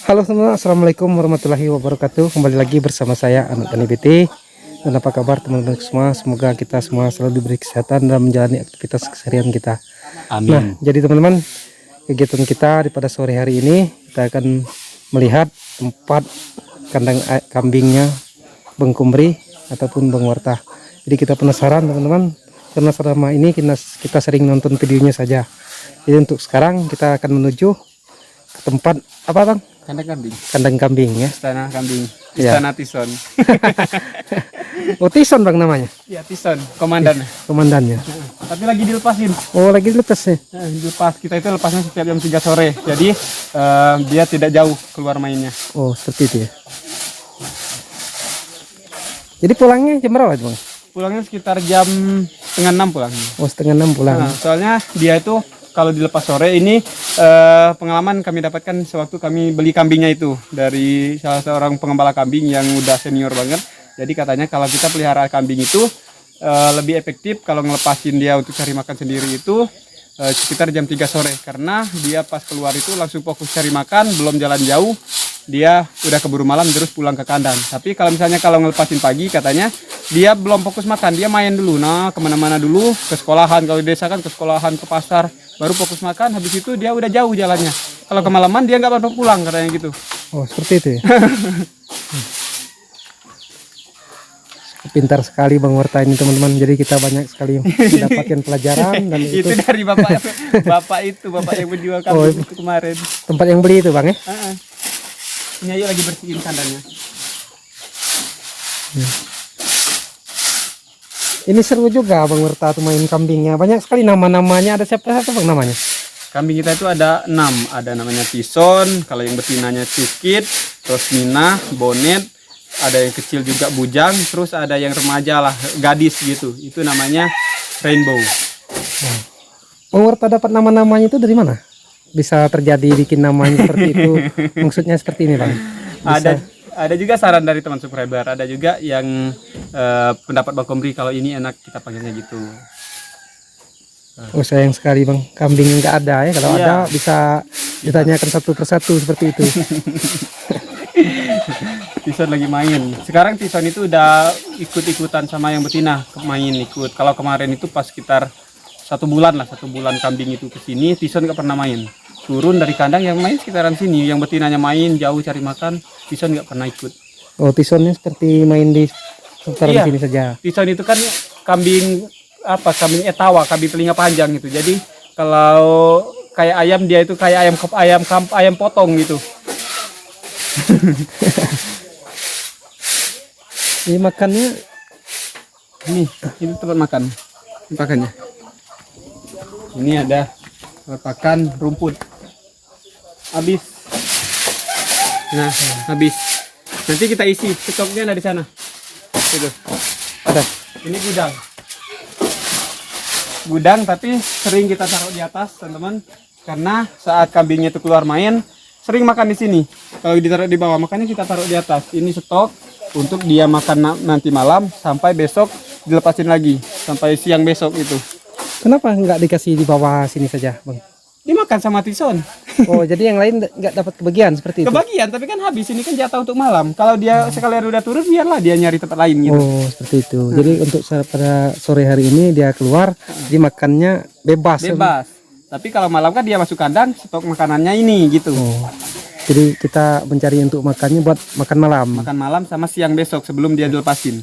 Halo semua, assalamualaikum warahmatullahi wabarakatuh. Kembali lagi bersama saya Anak Tani BT. Dan apa kabar teman-teman semua? Semoga kita semua selalu diberi kesehatan dan menjalani aktivitas keseharian kita. Amin. Nah, jadi teman-teman, kegiatan kita pada sore hari ini kita akan melihat tempat kandang kambingnya Bang Kumri ataupun Bang Warta. Jadi kita penasaran teman-teman, karena selama ini kita sering nonton videonya saja. Jadi untuk sekarang kita akan menuju ke tempat apa Bang? Kandang kambing. Kandang kambing ya. Istana kambing. Ya. Istana Tison. Oh, Tison Bang namanya. Ya, Tison, komandan. Komandannya. Tapi lagi dilepasin. Oh, lagi dilepas ya. Dilepas. Kita itu lepasnya setiap jam 3 sore. Jadi dia tidak jauh keluar mainnya. Oh, seperti itu ya. Jadi pulangnya jam berapa Bang? Pulangnya sekitar jam setengah 6 pulangnya. Oh, setengah 6 pulang. Nah, soalnya dia itu kalau dilepas sore ini pengalaman kami dapatkan sewaktu kami beli kambingnya itu dari salah seorang pengembala kambing yang udah senior banget. Jadi katanya kalau kita pelihara kambing itu lebih efektif kalau ngelepasin dia untuk cari makan sendiri itu sekitar jam 3 sore. Karena dia pas keluar itu langsung fokus cari makan, belum jalan jauh. Dia udah keburu malam terus pulang ke kandang. Tapi kalau misalnya kalau ngelepasin pagi katanya dia belum fokus makan, dia main dulu. Nah, kemana-mana dulu, ke sekolahan, kalau di desa kan ke sekolahan, ke pasar, baru fokus makan. Habis itu dia udah jauh jalannya. Kalau kemalaman dia nggak bakal pulang katanya gitu. Oh, seperti itu ya. Pintar sekali Bang Warta ini teman-teman. Jadi kita banyak sekali mendapatkan pelajaran dan itu dari bapak yang menjual kambing itu kemarin. Tempat yang beli itu Bang ya. Ini ayo lagi bersihin kandangnya. Ini seru juga Bang Warta tuh main kambingnya. Banyak sekali nama-namanya. Ada siapa Bang namanya? Kambing kita itu ada 6. Ada namanya Tison, kalau yang betinanya Cukit, Rosmina, Bonet, ada yang kecil juga Bujang, terus ada yang remaja lah, gadis gitu. Itu namanya Rainbow. Bang Warta dapat nama-namanya itu dari mana? Bisa terjadi bikin namanya seperti itu. Maksudnya seperti ini Bang. Ada juga saran dari teman subscriber, ada juga yang pendapat Bang Kumri kalau ini enak kita panggilnya gitu. Oh, sayang sekali Bang, kambing nggak ada ya. Kalau ada bisa ditanyakan satu persatu seperti itu. Tison lagi main. Sekarang Tison itu udah ikut-ikutan sama yang betina main ikut. Kalau kemarin itu pas sekitar 1 bulan kambing itu kesini, Tison nggak pernah main. Turun dari kandang yang main sekitaran sini, yang betinanya main jauh cari makan, Tison nggak pernah ikut. Oh, Tisonnya seperti main di sekitaran sini saja. Tison itu kan kambing kambing etawa, kambing telinga panjang gitu. Jadi kalau kayak ayam dia itu kayak ayam potong gitu. Ini makannya ini tempat makan. Makannya. Ini ada pakan rumput. Habis. Nah, habis. Nanti kita isi stoknya ada di sana. Itu. ada. Ini gudang. Gudang tapi sering kita taruh di atas, teman-teman. Karena saat kambingnya itu keluar main, sering makan di sini. Kalau ditaruh di bawah, makanya kita taruh di atas. Ini stok untuk dia makan nanti malam sampai besok dilepasin lagi sampai siang besok itu. Kenapa nggak dikasih di bawah sini saja Bang? Dimakan sama Tison. Oh, jadi yang lain nggak dapat kebagian seperti itu? Kebagian, tapi kan habis. Ini kan jatah untuk malam. Kalau dia sekalian udah turun, biarlah dia nyari tempat lain gitu. Oh, seperti itu. Jadi untuk pada sore hari ini dia keluar, jadi makannya bebas. Bebas. Tapi kalau malam kan dia masuk kandang, stok makanannya ini gitu. Oh, jadi kita mencari untuk makannya buat makan malam. Makan malam sama siang besok sebelum dia dilepasin.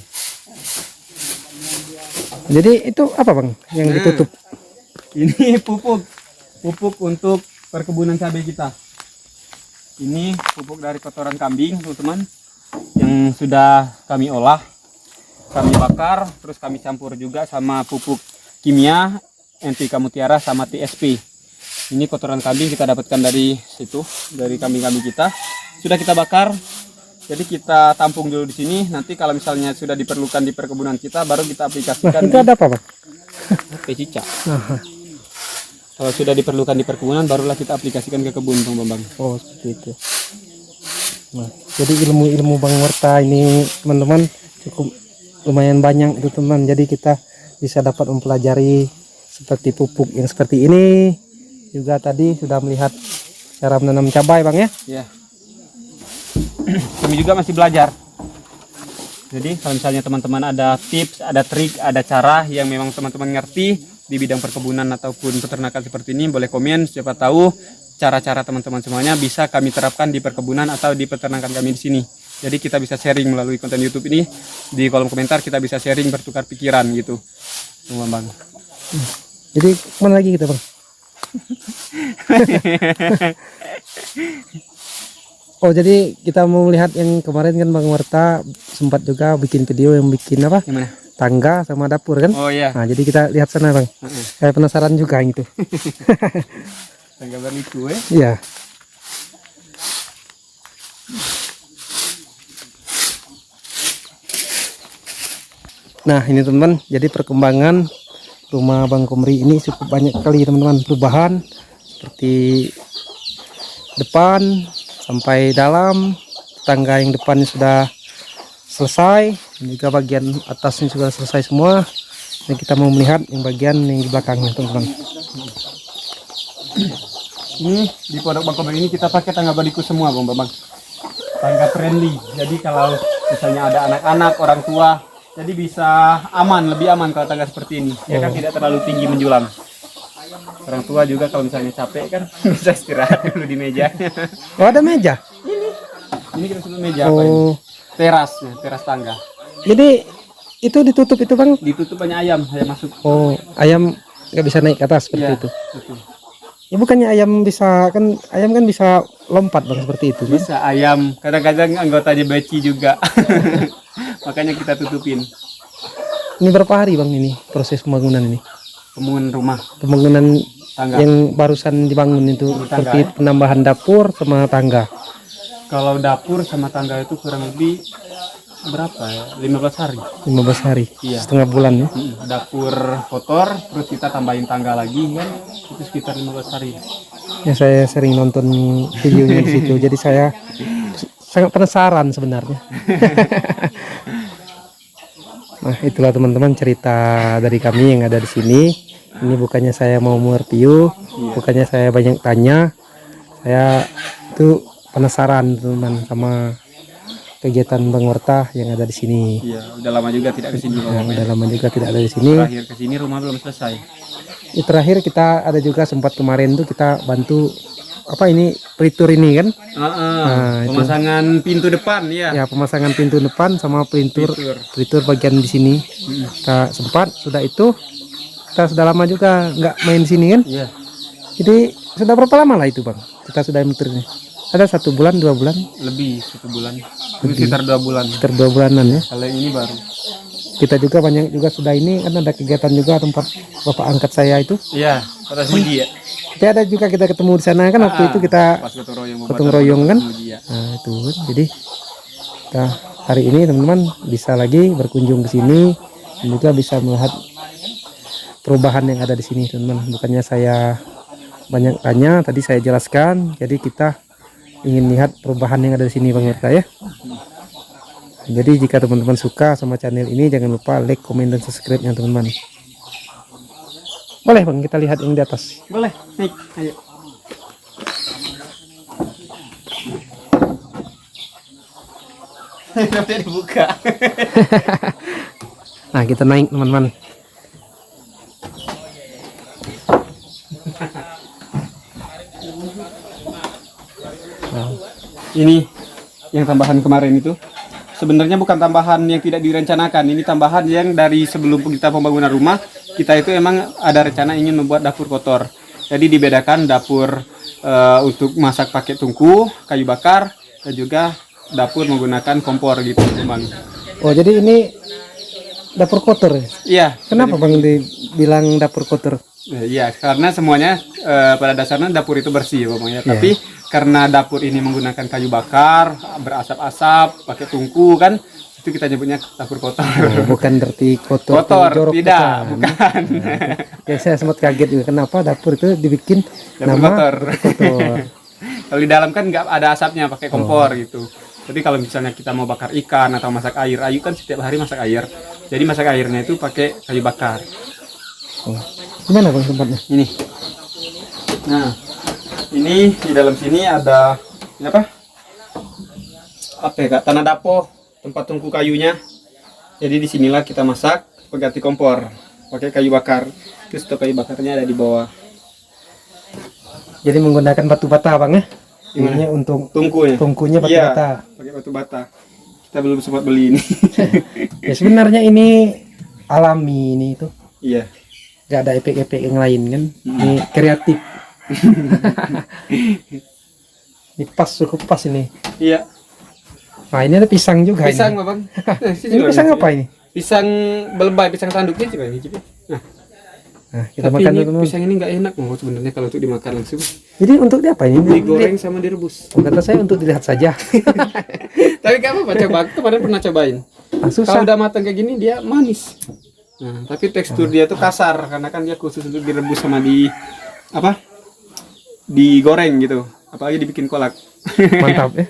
Jadi itu apa Bang yang ditutup? Ini pupuk untuk perkebunan cabai kita. Ini pupuk dari kotoran kambing, teman-teman, yang sudah kami olah, kami bakar, terus kami campur juga sama pupuk kimia NPK Mutiara sama TSP. Ini kotoran kambing kita dapatkan dari situ, dari kambing-kambing kita. Sudah kita bakar, jadi kita tampung dulu di sini. Nanti kalau misalnya sudah diperlukan di perkebunan kita, baru kita aplikasikan. Itu ada apa Bang? Cicak. Kalau sudah diperlukan di perkebunan, barulah kita aplikasikan ke kebun, Bang Bambang. Oh, seperti itu. Nah, jadi ilmu-ilmu Bang Warta ini teman-teman cukup lumayan banyak itu teman. Jadi kita bisa dapat mempelajari seperti pupuk yang seperti ini. Juga tadi sudah melihat cara menanam cabai Bang ya. Ya. kami juga masih belajar. Jadi kalau misalnya teman-teman ada tips, ada trik, ada cara yang memang teman-teman ngerti di bidang perkebunan ataupun peternakan seperti ini, boleh komen. Siapa tahu cara-cara teman-teman semuanya bisa kami terapkan di perkebunan atau di peternakan kami di sini. Jadi kita bisa sharing melalui konten YouTube ini. Di kolom komentar kita bisa sharing, bertukar pikiran gitu. Bang. Jadi kemana lagi kita, Bang? Oh, jadi kita mau melihat yang kemarin kan Bang Warta sempat juga bikin video yang bikin apa? Gimana? Tangga sama dapur kan? Oh iya. Nah, jadi kita lihat sana, Bang. Saya penasaran juga yang itu. Tangga berliku Iya. Nah, ini teman-teman, jadi perkembangan rumah Bang Komri ini cukup banyak kali teman-teman, perubahan seperti depan sampai dalam, tangga yang depannya sudah selesai, dan juga bagian atasnya sudah selesai semua. Dan kita mau melihat yang bagian yang di belakangnya teman-teman. Ini di pondok Bang Komri ini kita pakai tangga baliku semua, Bang. Tangga friendly. Jadi kalau misalnya ada anak-anak, orang tua, jadi bisa aman, lebih aman kalau tangga seperti ini. Ya kan tidak terlalu tinggi menjulang. Orang tua juga kalau misalnya capek kan bisa istirahat dulu di meja. Oh, ada meja? Ini kita sebut meja apa ini? Terasnya, teras tangga. Jadi itu ditutup itu, Bang? Ditutup banyak ayam masuk. Oh, ayam nggak bisa naik ke atas seperti itu. Betul. Ya bukannya ayam kan bisa lompat, Bang, seperti itu kan? Bisa ayam, kadang-kadang anggotanya beci juga. Makanya kita tutupin. Ini berapa hari, Bang, ini proses pembangunan ini? Pembangunan tangga yang barusan dibangun itu tangga, seperti penambahan dapur sama tangga. Kalau dapur sama tangga itu kurang lebih berapa ya? 15 hari. 15 hari. Iya. Setengah bulan ya. Dapur kotor, terus kita tambahin tangga lagi kan, itu sekitar 15 hari. Ya, saya sering nonton videonya di situ, jadi saya sangat penasaran sebenarnya. Nah, itulah teman-teman cerita dari kami yang ada di sini. Ini bukannya saya mau mereview, bukannya saya banyak tanya. Saya itu penasaran teman-teman sama kegiatan Bang Warta yang ada di sini. Iya, udah lama juga tidak ke sini. Udah lama juga tidak ada di sini. Terakhir ke sini rumah belum selesai. Terakhir kita ada juga sempat kemarin tuh kita bantu apa ini pelitur ini kan? Pemasangan pintu depan ya. Ya, pemasangan pintu depan sama pelitur bagian di sini. Kita sempat sudah itu. Kita sudah lama juga nggak main sini kan? Iya. Jadi sudah berapa lama lah itu, Bang? Kita sudah muternya. Ada 1 bulan, 2 bulan? Lebih 1 bulan. Sekitar 2 bulan. Sekitar 2 bulanan ya. Kalau yang ini baru. Kita juga banyak juga sudah ini kan ada kegiatan juga tempat bapak angkat saya itu. Iya, kota Suji ya. Tapi ada juga kita ketemu di sana kan waktu itu kita gotong royong kan. Nah, itu kan. Jadi kita hari ini teman-teman bisa lagi berkunjung ke sini dan juga bisa melihat perubahan yang ada di sini teman-teman. Bukannya saya banyak tanya, tadi saya jelaskan. Jadi kita ingin lihat perubahan yang ada di sini Bang Warta ya. Jadi jika teman-teman suka sama channel ini, jangan lupa like, komen, dan subscribe-nya teman-teman. Boleh Bang kita lihat yang di atas? Boleh, naik, ayo. Udah dibuka. Nah, kita naik teman-teman. Nah, ini yang tambahan kemarin itu sebenarnya bukan tambahan yang tidak direncanakan. Ini tambahan yang dari sebelum kita pembangunan rumah, kita itu emang ada rencana ingin membuat dapur kotor. Jadi dibedakan dapur untuk masak pakai tungku, kayu bakar, dan juga dapur menggunakan kompor gitu, Bang. Oh, jadi ini dapur kotor ya? Iya. Kenapa Bang dibilang dapur kotor? Iya, karena semuanya pada dasarnya dapur itu bersih, Bang ya. Tapi karena dapur ini menggunakan kayu bakar, berasap-asap, pakai tungku kan, itu kita nyebutnya dapur kotor. Oh, bukan berarti kotor, jorok, tidak, bukan. Nah, ya, saya sempat kaget juga kenapa dapur itu dibikin dapur nama kotor. kotor. Kalau di dalam kan nggak ada asapnya, pakai kompor gitu. Tapi kalau misalnya kita mau bakar ikan atau masak air, ayu kan setiap hari masak air. Jadi masak airnya itu pakai kayu bakar. Oh. Gimana Bang tempatnya? Ini. Nah, ini di dalam sini ada ini apa? apa ya Kak, tanah dapo, tempat tungku kayunya. Jadi disinilah kita masak pengganti kompor, pakai kayu bakar. Terus stok kayu bakarnya ada di bawah. Jadi menggunakan batu bata bang ya? Ininya untuk Tungkunya. tungkunya batu Iya, bata. pakai batu bata. Kita belum sempat beli ini. Ya sebenarnya ini alami ini itu. Iya. Gak ada efek-efek yang lain kan? Ini kreatif. Ini pas, cukup pas ini. Iya. Nah ini ada pisang juga. Pisang ini. Bang. Ini pisang apa ini? Pisang belebay, pisang tanduknya coba ini. Nah, kita Tapi makan ini dulu. pisang ini nggak enak mau sebenarnya kalau untuk dimakan langsung. Jadi untuk dia apa ini? Digoreng sama direbus. Kata saya untuk dilihat saja. Tapi gak apa-apa, coba. Kemarin pernah cobain. Ah, susah. Kalau udah matang kayak gini dia manis. Nah, tapi tekstur dia tuh kasar karena kan dia khusus untuk direbus sama apa? Digoreng gitu. Apalagi dibikin kolak. Mantap ya.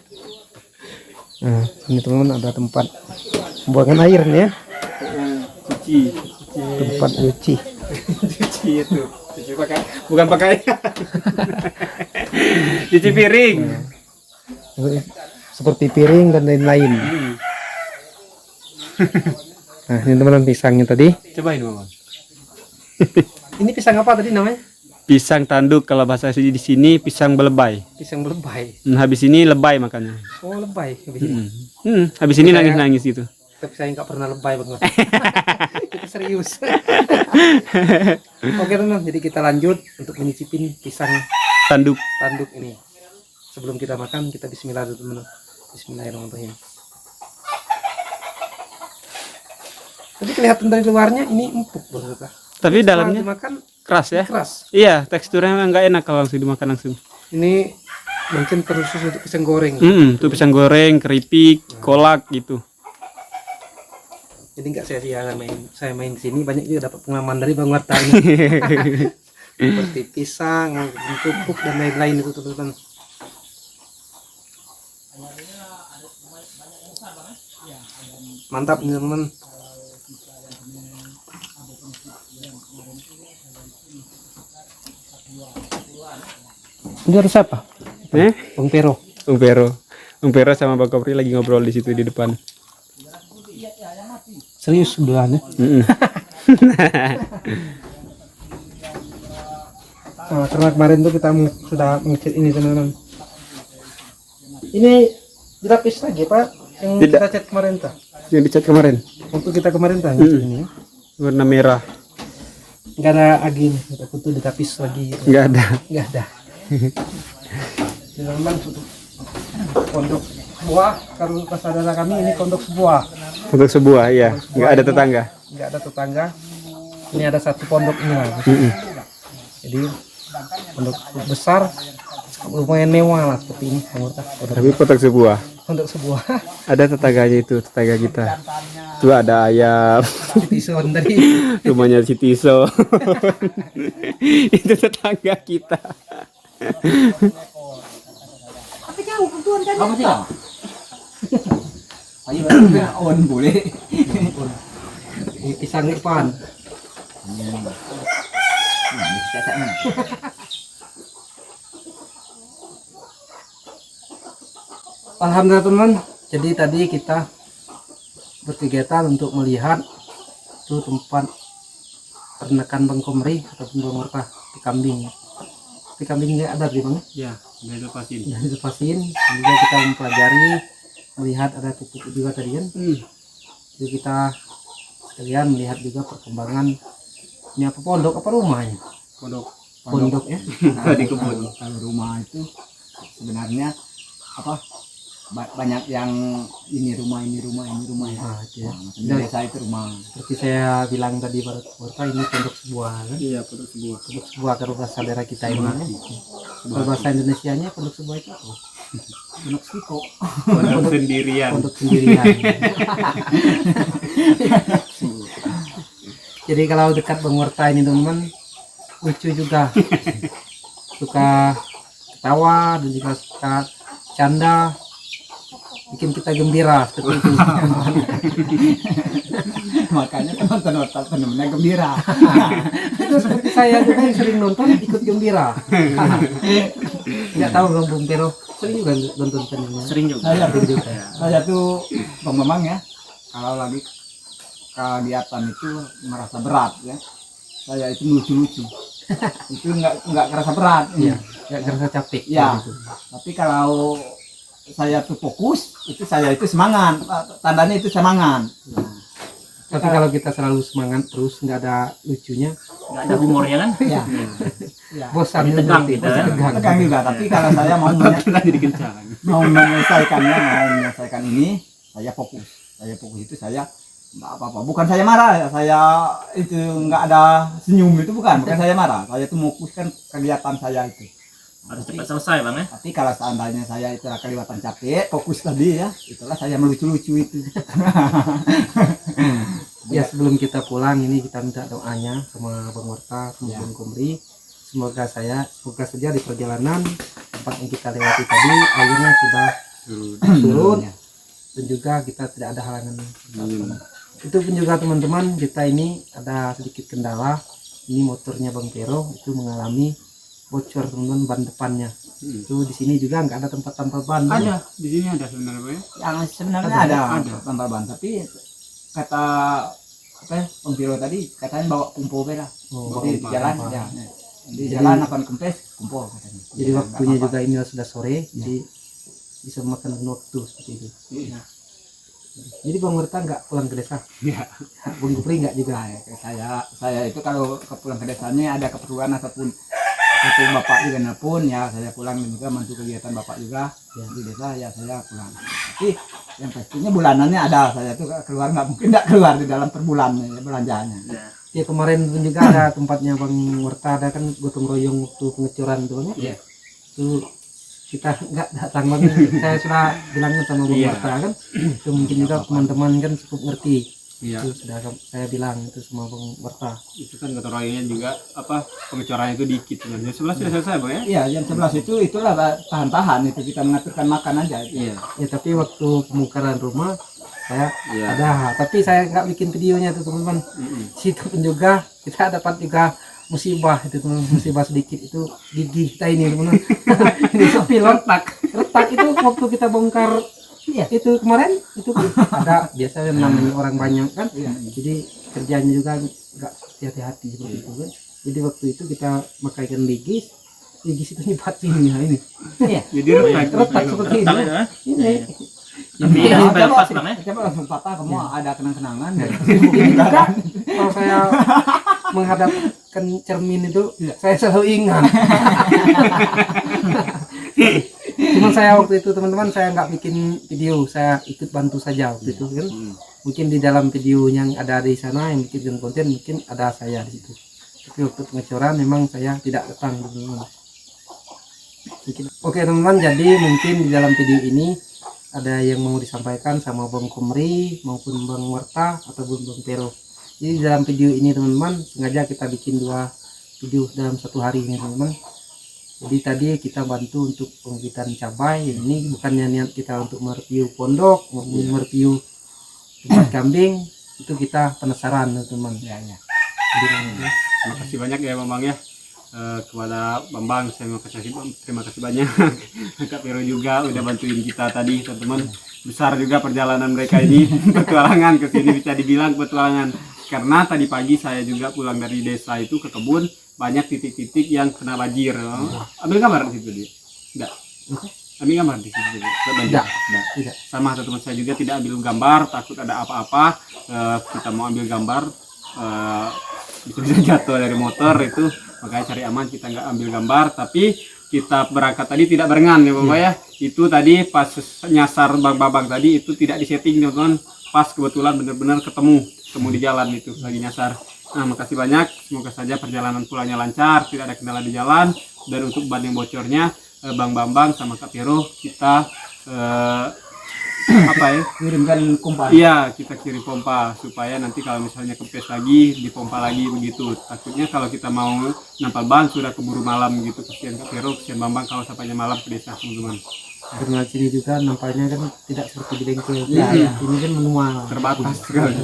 Nah, ini teman-teman ada tempat buangan air nih ya. Cuci. Tempat nyuci. Cuci itu. Cuci pakai bukan pakai. Cuci piring. Seperti piring dan lain-lain. Nah, ini teman-teman pisangnya tadi. Cobain Mama. Ini pisang apa tadi namanya? Pisang tanduk kalau bahasa di sini pisang belebay. Pisang lebay. Habis ini lebay makanya. Oh, lebay. Habis ini. Habis ini nangis-nangis gitu. Tapi saya nggak pernah lebay banget. Itu serius. Oke teman, jadi kita lanjut untuk menyicipin pisang Tanduk. tanduk ini. Sebelum kita makan, kita bismillah dulu teman. Bismillahirrahmanirrahim. Tapi kelihatan dari luarnya ini empuk banget. Tapi dalamnya dimakan keras ya? keras. Iya, teksturnya memang nggak enak kalau langsung dimakan langsung. Ini mungkin khusus untuk pisang goreng. Tuh pisang goreng, keripik, kolak gitu. Jadi nggak saya main sini banyak juga dapat pengalaman dari Bang Warta ini. Seperti pisang, pupuk dan lain-lain itu teman-teman. Mantap nih teman-teman. Ini harus apa? Bang Pero. Bang Pero sama Bang Kopri lagi ngobrol di situ di depan. Serius sebelahnya. Nah, karena kemarin tuh kita sudah mengecek ini teman-teman. Ini dilapis lagi Pak yang Tidak. kita cat kemarin tuh. Yang dicat kemarin. Waktu kita kemarin tuh ini Warna merah. nggak ada agin, kita kutu dilapis lagi. Nggak ada. Nggak ada. Teman-teman untuk pondok sebuah, kalau pas saudara kami ini pondok sebuah. Untuk sebuah ya. Nggak ada tetangga. Nggak ada tetangga. Ini ada satu pondok ini lah. Jadi pondok besar lumayan mewah lah seperti ini. Tapi pondok sebuah. Pondok sebuah. Ada tetangganya itu, tetangga kita. Itu ada ayam. Tison tadi. Rumahnya Siti So. Itu tetangga kita. Kamu sih kan? Ayo on boleh. Ini pisang depan. Alhamdulillah teman. Jadi tadi kita berkegiatan untuk melihat itu tempat peternakan Bang Komri ataupun Bang Warta di kambing. Di kambingnya ada di mana? Ya, udah lepasin. Ya, dilepasin. Dan juga kita mempelajari melihat ada pupuk juga tadi kan. Jadi kita sekalian melihat juga perkembangan ini apa pondok apa rumahnya? Pondok ya. Di kebun. Kalau rumah itu sebenarnya apa banyak yang ini rumah ya. Ah, itu ya. Nah, desa itu rumah. Seperti saya bilang tadi pada Warta ini pondok sebuah kan. Iya, pondok sebuah. Pondok sebuah kalau bahasa daerah kita ini. Kalau bahasa Indonesianya pondok sebuah itu apa? Pondok Siko. Pondok sendirian. Pondok sendirian. Jadi kalau dekat Bang Warta ini teman-teman lucu juga, suka ketawa dan juga suka canda, bikin kita gembira seperti itu. Makanya teman-teman gembira. Itu seperti saya juga yang sering nonton ikut gembira. Nggak tahu Bung Pero sering juga nonton channelnya. Sering juga. Saya tuh Bang Mamang ya, kalau lagi kegiatan itu merasa berat ya, saya itu lucu-lucu. Itu nggak kerasa berat. Iya, nggak kerasa capek. Ya, gitu. tapi kalau saya tuh fokus, itu saya itu semangat. Tandanya itu semangat. Tapi kalau kita selalu semangat terus nggak ada lucunya, Nggak ada humornya kan? Ya, ya. bosan Jadi tegang nanti, kita. bosan tegang. Tegang juga. Tapi kalau saya Kita jadi kencang. mau menyelesaikan ini, saya fokus. Saya fokus itu saya nggak apa-apa. Bukan saya marah, saya itu nggak ada senyum itu bukan saya marah. Saya tuh fokuskan kegiatan saya itu. Harus cepat selesai bang ya. Tapi kalau seandainya saya itu kelihatan capek, fokus tadi ya, itulah saya melucu-lucu itu. Ya sebelum kita pulang ini kita minta doanya sama Bang Warta, sama Ya. Bung Kumri. Semoga saja di perjalanan tempat yang kita lewati tadi airnya sudah surut dan juga kita tidak ada halangan. Itu pun juga teman-teman, kita ini ada sedikit kendala. Ini motornya Bang Pero itu mengalami bocor teman-teman, ban depannya. Itu di sini juga nggak ada tempat tampal ban. Ada, di sini ada sebenarnya Bang ya. Yang sebenarnya ada tambal ban, tapi kata apa ya, Bang Piro tadi katanya bawa kumpo beda. Oh, Jadi di jalan ya. Di jalan akan kempes kumpo katanya. Jadi waktunya juga ini sudah sore, jadi bisa makan waktu seperti itu. Iya. Jadi Bang Warta nggak pulang ke desa? Iya. Bung Kupri nggak juga? Nah, ya, saya itu kalau pulang ke desanya ada keperluan ataupun bapak juga nelpon ya, saya pulang dan juga bantu kegiatan bapak juga ya, di desa ya saya pulang. Tapi yang pastinya bulanannya ada, saya tuh keluar nggak mungkin nggak keluar di dalam per bulan ya, belanjanya. Ya kemarin pun juga ada tempatnya Bang Warta, ada kan gotong royong waktu pengecoran tuh Bang ya? Iya. Itu kita nggak datang Bang, saya sudah bilangnya sama Bang Iya. Warta kan, itu mungkin juga teman-teman kan cukup ngerti. Iya. Itu sudah saya bilang itu sama Bang Warta. Itu kan gotong royongnya juga apa pengecorannya itu dikit. Jam 11 sudah selesai Bang ya. Iya, jam 11 itulah tahan-tahan itu kita mengaturkan makan aja. Iya. Ya tapi waktu pembongkaran rumah saya Iya. ada, tapi saya nggak bikin videonya tuh teman-teman. Situ pun juga kita dapat juga musibah itu teman, musibah sedikit itu gigi kita ini teman. Ini sepi retak itu waktu kita bongkar. Iya, itu kemarin itu kan ada biasa yang namanya orang banyak kan. Jadi kerjanya juga nggak hati-hati seperti itu kan. Jadi waktu itu kita makaikan ligis itu nyebat ini ya ini. Iya. Jadi retak Seperti ini. ya. Ini. Tapi Ini sampai lepas bang ya. Coba langsung patah, kamu ada kenang-kenangan. ini juga kalau saya menghadapkan cermin itu saya selalu ingat. Cuman saya waktu itu teman-teman saya nggak bikin video, saya ikut bantu saja waktu itu kan. Mungkin di dalam video yang ada di sana yang bikin konten mungkin ada saya di situ. Tapi waktu pengecoran memang saya tidak datang teman-teman. Oke teman-teman, jadi mungkin di dalam video ini ada yang mau disampaikan sama Bang Kumri maupun Bang Warta ataupun Bang Pero. Jadi di dalam video ini teman-teman sengaja kita bikin 2 video dalam 1 hari ini teman-teman. Jadi tadi kita bantu untuk pembibitan cabai. Ini bukannya niat kita untuk mereview pondok maupun mereview tempat kambing, itu kita penasaran teman-teman. Ya, ya. Jadi, Terima kasih banyak ya Bambang ya. Kepada Bambang saya terima kasih banyak. Kak Pero juga udah bantuin kita tadi teman-teman. Besar juga perjalanan mereka ini petualangan ke sini, bisa dibilang petualangan. Karena tadi pagi saya juga pulang dari desa itu ke kebun, banyak titik-titik yang kena banjir. Ambil gambar di situ dia? Enggak. Ambil gambar di situ dia? Tidak. Enggak. tidak. Sama teman saya juga tidak ambil gambar, takut ada apa-apa. Kita mau ambil gambar, bisa jatuh dari motor itu, makanya cari aman kita nggak ambil gambar. Tapi kita berangkat tadi tidak barengan ya Bapak ya. Itu tadi pas nyasar babang tadi itu tidak disetting teman-teman, pas kebetulan benar-benar ketemu di jalan itu lagi nyasar. Nah makasih banyak, semoga saja perjalanan pulangnya lancar, tidak ada kendala di jalan. Dan untuk ban yang bocornya Bang Bambang sama Kak Pero kita apa ya, Kirimkan kumpan. iya kita kirim pompa supaya nanti kalau misalnya kempes lagi dipompa lagi begitu. Takutnya kalau kita mau nampal ban sudah keburu malam gitu. Kasihan Kak Pero, kasihan Bambang kalau sampainya malam ke desa teman-teman. Karena sini juga nampaknya kan tidak seperti di bengkel. Iya, iya. Ini kan manual. Terbatas sekali.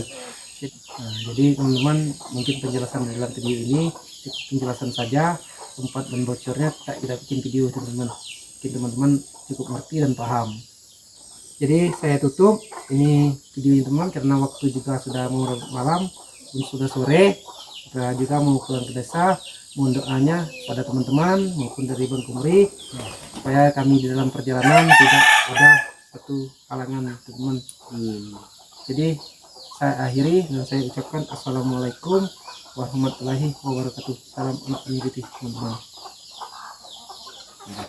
Nah, jadi teman-teman mungkin penjelasan dalam video ini cukup penjelasan saja. tempat dan bocornya kita bikin video teman-teman, mungkin teman-teman cukup ngerti dan paham. Jadi saya tutup ini videonya teman, karena waktu juga sudah mau malam dan sudah sore, kita juga mau pulang ke desa. Mohon doanya pada teman-teman maupun dari Bang Kumri supaya kami di dalam perjalanan tidak ada satu halangan teman-teman. Jadi saya akhiri dan saya ucapkan assalamualaikum warahmatullahi wabarakatuh. Salam anak pendidik teman-teman.